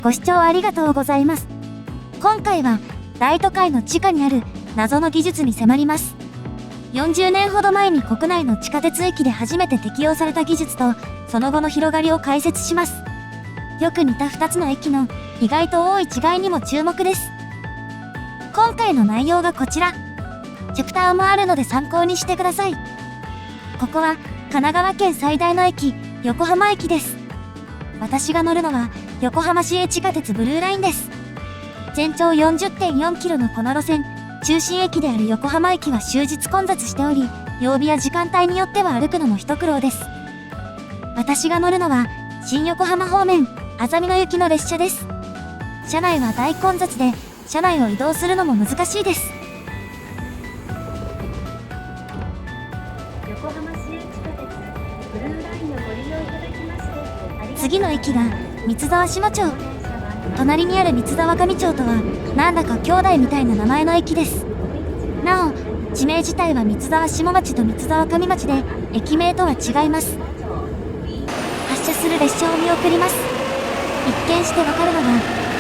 ご視聴ありがとうございます。今回は大都会の地下にある謎の技術に迫ります。40年ほど前に国内の地下鉄駅で初めて適用された技術とその後の広がりを解説します。よく似た2つの駅の意外と多い違いにも注目です。今回の内容がこちら。チャプターもあるので参考にしてください。ここは神奈川県最大の駅、横浜駅です。私が乗るのは横浜市営地下鉄ブルーラインです。全長 40.4 キロのこの路線、中心駅である横浜駅は終日混雑しており、曜日や時間帯によっては歩くのも一苦労です。私が乗るのは新横浜方面、あざみ野行きの列車です。車内は大混雑で、車内を移動するのも難しいです。横浜市営地下鉄ブルーラインをご利用いただきましてありがとうございます。次の駅が三沢下町。隣にある三沢上町とはなんだか兄弟みたいな名前の駅です。なお地名自体は三沢下町と三沢上町で駅名とは違います。発車する列車を見送ります。一見してわかるのが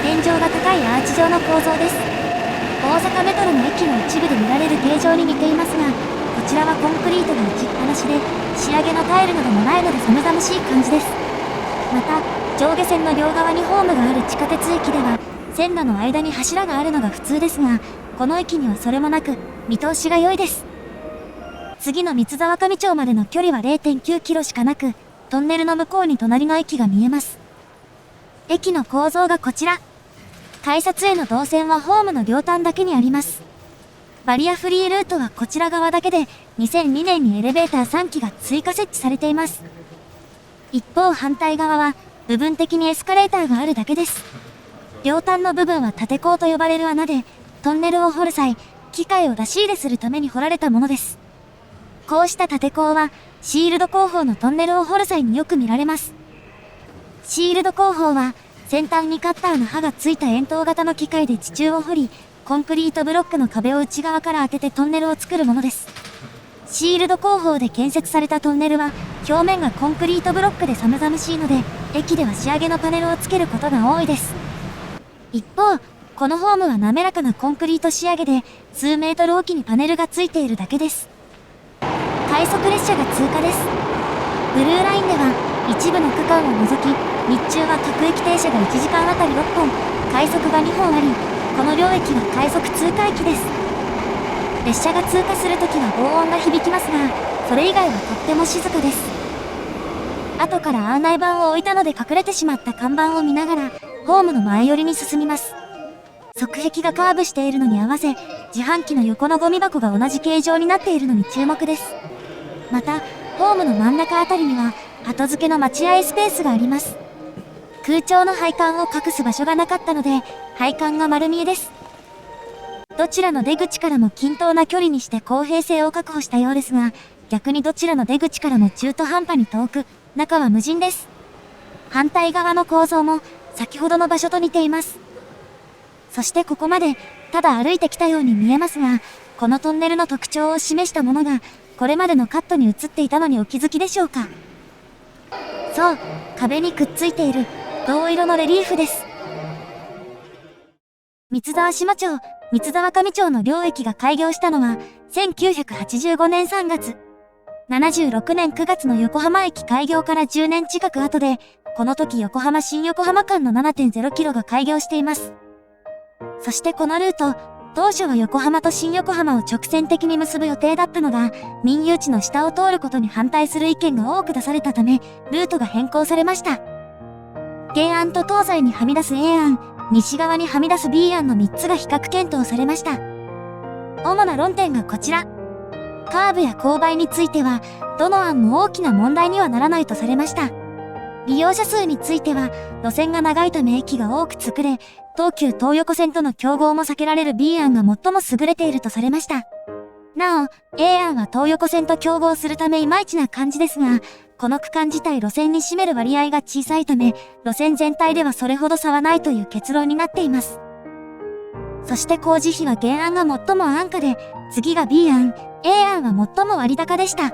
天井が高いアーチ状の構造です。大阪メトロの駅の一部で見られる形状に似ていますが、こちらはコンクリートが打ちっぱなしで仕上げのタイルなどもないので寒々しい感じです。また上下線の両側にホームがある地下鉄駅では線路の間に柱があるのが普通ですが、この駅にはそれもなく見通しが良いです。次の三沢上町までの距離は 0.9 キロしかなく、トンネルの向こうに隣の駅が見えます。駅の構造がこちら。改札への動線はホームの両端だけにあります。バリアフリールートはこちら側だけで、2002年にエレベーター3基が追加設置されています。一方反対側は部分的にエスカレーターがあるだけです。両端の部分は縦坑と呼ばれる穴で、トンネルを掘る際、機械を出し入れするために掘られたものです。こうした縦坑はシールド工法のトンネルを掘る際によく見られます。シールド工法は先端にカッターの刃がついた円筒型の機械で地中を掘り、コンクリートブロックの壁を内側から当ててトンネルを作るものです。シールド工法で建設されたトンネルは表面がコンクリートブロックで寒々しいので、駅では仕上げのパネルをつけることが多いです。一方、このホームは滑らかなコンクリート仕上げで数メートルおきにパネルがついているだけです。快速列車が通過です。ブルーラインでは一部の区間を除き、日中は各駅停車が1時間あたり6本、快速が2本あり、この両駅は快速通過駅です。列車が通過するときは轟音が響きますが、それ以外はとっても静かです。後から案内板を置いたので隠れてしまった看板を見ながら、ホームの前寄りに進みます。側壁がカーブしているのに合わせ、自販機の横のゴミ箱が同じ形状になっているのに注目です。また、ホームの真ん中あたりには、後付けの待合スペースがあります。空調の配管を隠す場所がなかったので、配管が丸見えです。どちらの出口からも均等な距離にして公平性を確保したようですが、逆にどちらの出口からも中途半端に遠く、中は無人です。反対側の構造も先ほどの場所と似ています。そしてここまでただ歩いてきたように見えますが、このトンネルの特徴を示したものがこれまでのカットに映っていたのにお気づきでしょうか。そう、壁にくっついている銅色のレリーフです。三沢下町、三沢上町の両駅が開業したのは1985年3月。76年9月の横浜駅開業から10年近く後で、この時横浜新横浜間の 7.0 キロが開業しています。そしてこのルート、当初は横浜と新横浜を直線的に結ぶ予定だったのが、民有地の下を通ることに反対する意見が多く出されたため、ルートが変更されました。原案と東西にはみ出す A 案、西側にはみ出す B 案の3つが比較検討されました。主な論点がこちら。カーブや勾配については、どの案も大きな問題にはならないとされました。利用者数については、路線が長いため駅が多く作れ、東急東横線との競合も避けられる B 案が最も優れているとされました。なお、A 案は東横線と競合するためいまいちな感じですが、この区間自体路線に占める割合が小さいため、路線全体ではそれほど差はないという結論になっています。そして工事費は原案が最も安価で、次が B 案、A 案は最も割高でした。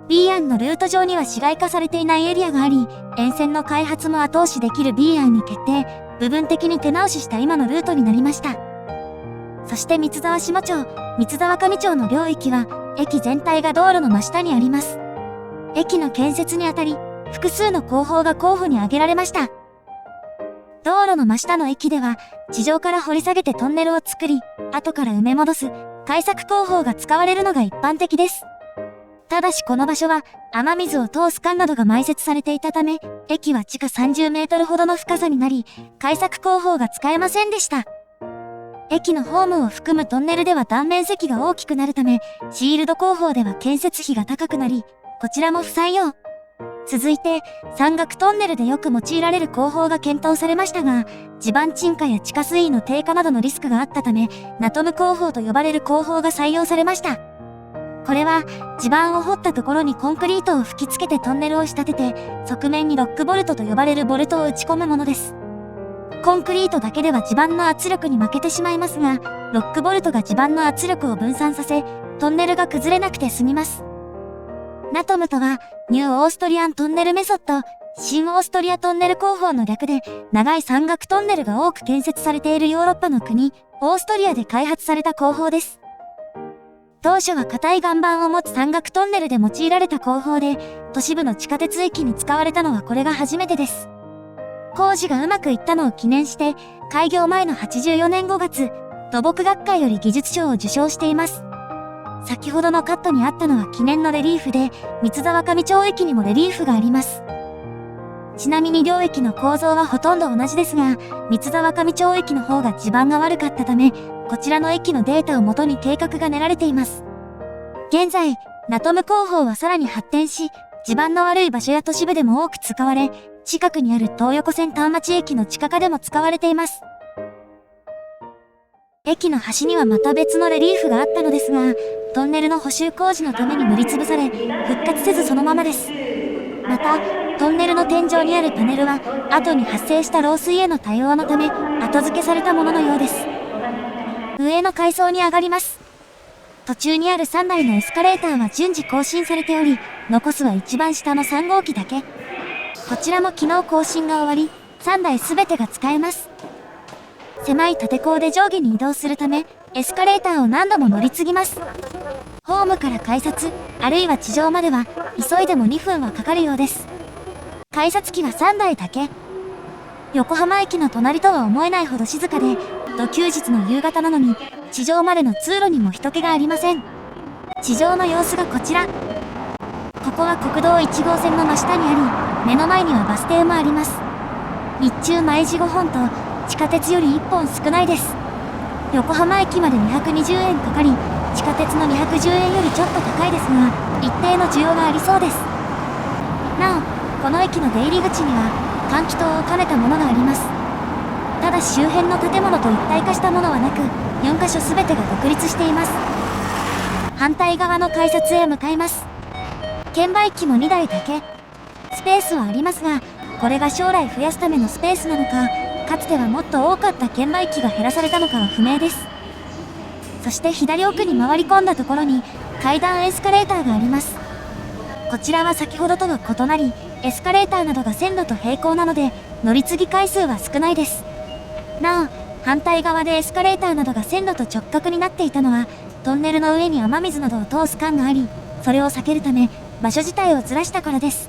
B 案のルート上には市街化されていないエリアがあり、沿線の開発も後押しできる B 案に決定。部分的に手直しした今のルートになりました。そして三沢下町、三沢上町の領域は、駅全体が道路の真下にあります。駅の建設にあたり、複数の工法が候補に挙げられました。道路の真下の駅では、地上から掘り下げてトンネルを作り、後から埋め戻す、開削工法が使われるのが一般的です。ただしこの場所は、雨水を通す管などが埋設されていたため、駅は地下30メートルほどの深さになり、開削工法が使えませんでした。駅のホームを含むトンネルでは断面積が大きくなるため、シールド工法では建設費が高くなり、こちらも不採用。続いて、山岳トンネルでよく用いられる工法が検討されましたが、地盤沈下や地下水位の低下などのリスクがあったため、ナトム工法と呼ばれる工法が採用されました。これは、地盤を掘ったところにコンクリートを吹き付けてトンネルを仕立てて、側面にロックボルトと呼ばれるボルトを打ち込むものです。コンクリートだけでは地盤の圧力に負けてしまいますが、ロックボルトが地盤の圧力を分散させ、トンネルが崩れなくて済みます。ナトムとは、ニューオーストリアントンネルメソッド、新オーストリアトンネル工法の略で、長い山岳トンネルが多く建設されているヨーロッパの国、オーストリアで開発された工法です。当初は硬い岩盤を持つ山岳トンネルで用いられた工法で、都市部の地下鉄駅に使われたのはこれが初めてです。工事がうまくいったのを記念して、開業前の84年5月、土木学会より技術賞を受賞しています。先ほどのカットにあったのは記念のレリーフで、三沢上町駅にもレリーフがあります。ちなみに両駅の構造はほとんど同じですが、三沢上町駅の方が地盤が悪かったため、こちらの駅のデータをもとに計画が練られています。現在、ナトム工法はさらに発展し、地盤の悪い場所や都市部でも多く使われ、近くにある東横線田町駅の地下化でも使われています。駅の端にはまた別のレリーフがあったのですが、トンネルの補修工事のために塗りつぶされ、復活せずそのままです。また、トンネルの天井にあるパネルは、後に発生した漏水への対応のため、後付けされたもののようです。上の階層に上がります。途中にある3台のエスカレーターは順次更新されており、残すは一番下の3号機だけ。こちらも昨日更新が終わり、3台すべてが使えます。狭い縦鋼で上下に移動するため、エスカレーターを何度も乗り継ぎます。ホームから改札、あるいは地上までは、急いでも2分はかかるようです。改札機は3台だけ。横浜駅の隣とは思えないほど静かで、土休日の夕方なのに、地上までの通路にも人気がありません。地上の様子がこちら。ここは国道1号線の真下にあり、目の前にはバス停もあります。日中毎時5本と、地下鉄より1本少ないです。横浜駅まで220円かかり、地下鉄の210円よりちょっと高いですが、一定の需要がありそうです。なお、この駅の出入り口には、換気筒を兼ねたものがあります。ただ周辺の建物と一体化したものはなく、4カ所すべてが独立しています。反対側の改札へ向かいます。券売機も2台だけ。スペースはありますが、これが将来増やすためのスペースなのか、かつてはもっと多かった券売機が減らされたのかは不明です。そして左奥に回り込んだところに階段エスカレーターがあります。こちらは先ほどとは異なり、エスカレーターなどが線路と平行なので乗り継ぎ回数は少ないです。なお、反対側でエスカレーターなどが線路と直角になっていたのは、トンネルの上に雨水などを通す管があり、それを避けるため場所自体をずらしたからです。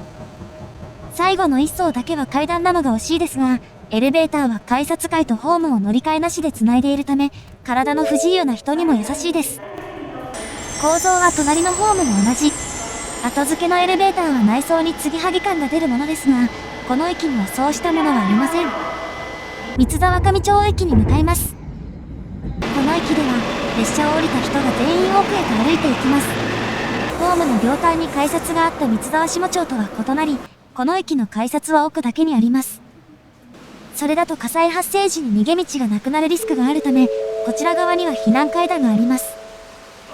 最後の1層だけは階段なのが惜しいですが、エレベーターは改札階とホームを乗り換えなしで繋いでいるため、体の不自由な人にも優しいです。構造は隣のホームも同じ。後付けのエレベーターは内装に継ぎはぎ感が出るものですが、この駅にはそうしたものはありません。三沢上町駅に向かいます。この駅では、列車を降りた人が全員奥へと歩いていきます。ホームの両端に改札があった三沢下町とは異なり、この駅の改札は奥だけにあります。それだと火災発生時に逃げ道がなくなるリスクがあるため、こちら側には避難階段があります。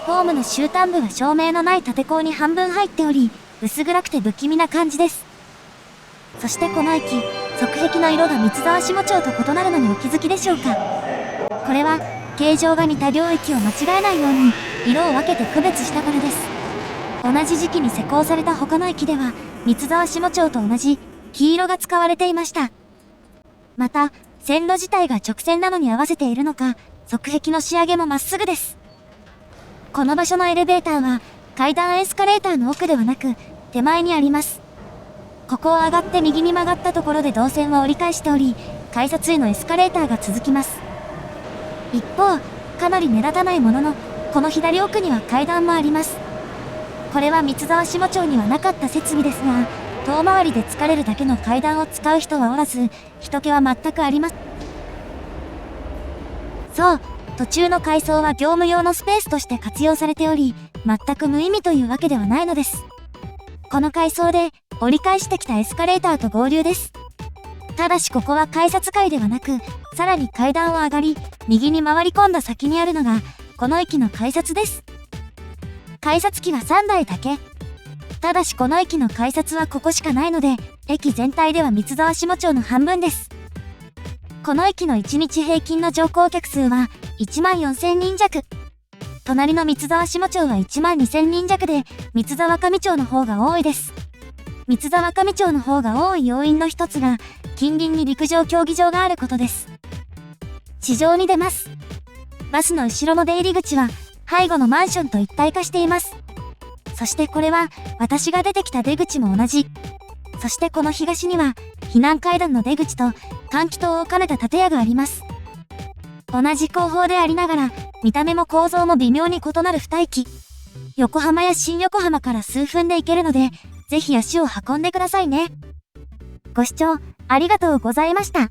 ホームの終端部は照明のない縦鋼に半分入っており、薄暗くて不気味な感じです。そしてこの駅、側壁の色が三沢下町と異なるのにお気づきでしょうか。これは、形状が似た両駅を間違えないように、色を分けて区別したからです。同じ時期に施工された他の駅では、三沢下町と同じ黄色が使われていました。また、線路自体が直線なのに合わせているのか、側壁の仕上げもまっすぐです。この場所のエレベーターは、階段エスカレーターの奥ではなく、手前にあります。ここを上がって右に曲がったところで動線は折り返しており、改札へのエスカレーターが続きます。一方、かなり目立たないものの、この左奥には階段もあります。これは三沢下町にはなかった設備ですが、遠回りで疲れるだけの階段を使う人はおらず、人気は全くありません。そう、途中の階層は業務用のスペースとして活用されており、全く無意味というわけではないのです。この階層で折り返してきたエスカレーターと合流です。ただしここは改札階ではなく、さらに階段を上がり、右に回り込んだ先にあるのが、この駅の改札です。改札機は3台だけ。ただしこの駅の改札はここしかないので、駅全体では三沢下町の半分です。この駅の1日平均の乗降客数は14,000人弱。隣の三沢下町は12,000人弱で、三沢上町の方が多いです。三沢上町の方が多い要因の一つが、近隣に陸上競技場があることです。地上に出ます。バスの後ろの出入り口は、背後のマンションと一体化しています。そしてこれは、私が出てきた出口も同じ。そしてこの東には、避難階段の出口と、換気塔を兼ねた建屋があります。同じ工法でありながら、見た目も構造も微妙に異なる2駅。横浜や新横浜から数分で行けるので、ぜひ足を運んでくださいね。ご視聴ありがとうございました。